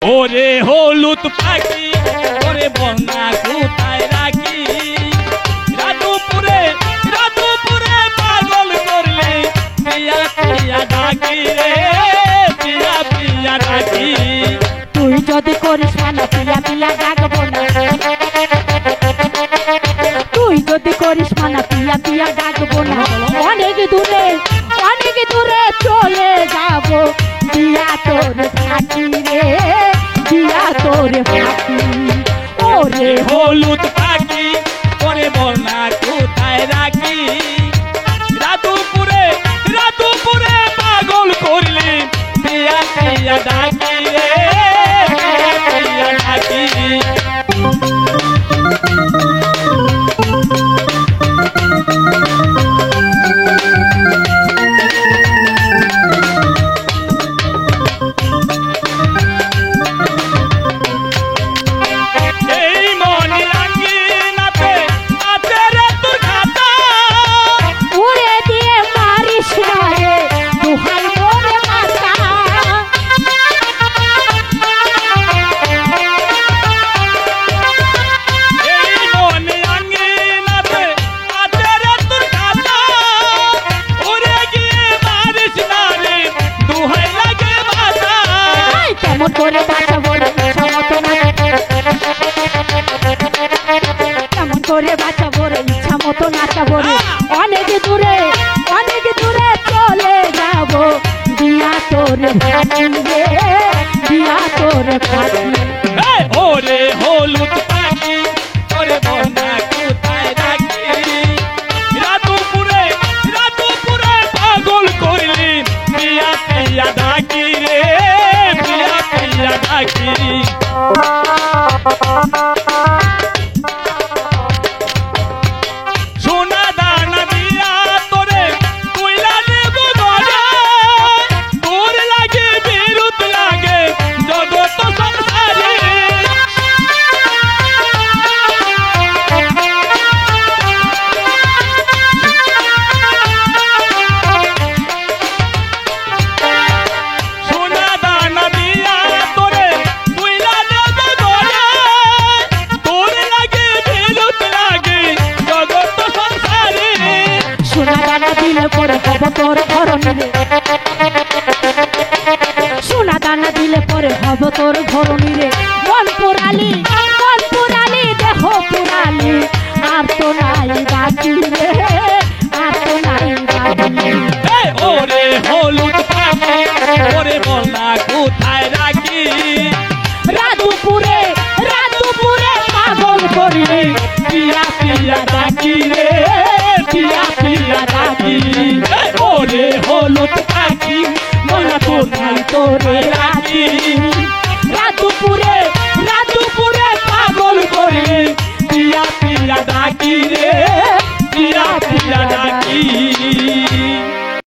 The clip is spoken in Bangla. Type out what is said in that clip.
ওরে হলুদ পাখি ওরে বন্যা কোথায় রাখি রাতুপুরে পাগল করলে পিয়া পিয়া ডাকি রে পিয়া পিয়া ডাকি। তুই যদি করিস মানা পিয়া পিয়া ডাকবো না, তুই যদি করিস মানা পিয়া পিয়া ডাকবো না। অনেক দূরে চলে যাবো দিয়া তোর ফাঁকি রে দিয়া তোর ফাঁকি। ওরে হলুদ পাখি ওরে বন্যা কোথায় রাখি রাতুপুরে পাগল করলে পিয়া পিয়া ডাকি রে পিয়া পিয়া ডাকি। করে বাঁচাবো রে ইচ্ছা মতো নাচাবো রে। অনেক দূরে চলে যাবো দিয়া তোর ফাঁকি রে দিয়া তোর ফাঁকি। ওরে হলুদ পাখি ওরে বন্যা কোথায় রাখি রাতুপুরে পাগল করলি পিয়া পিয়া ডাকি রে পিয়া পিয়া ডাকি। সোনা দানা দিয়া তোরে কইলা দেব ঘরে তোর লাগে বিরুত লাগে জগৎ সংসারে। সোনা দানা দিয়া তোরে কইলা দেব ঘরে তোর লাগে বিরুত লাগে জগৎ সংসারে। সোনা দানা দিলে পরে হব তোর ঘরণী রে, সোনা দানা দিলে পরে হব তোর ঘরণী রে। মন পুরালি দেহ পুরালি আর তো নাই বাকি রে আর তো নাই বাকি। ওরে হলুদ পাখি ওরে বন্যা কোথায় রাখি রাতুপুরে পাগল করলি পিয়া পিয়া ডাকি রে পিয়া পিয়া ডাকি। ওরে হলুদ পাখি বন্যা কোথায় তোরে রাখি রাতুপুরে পাগল করলি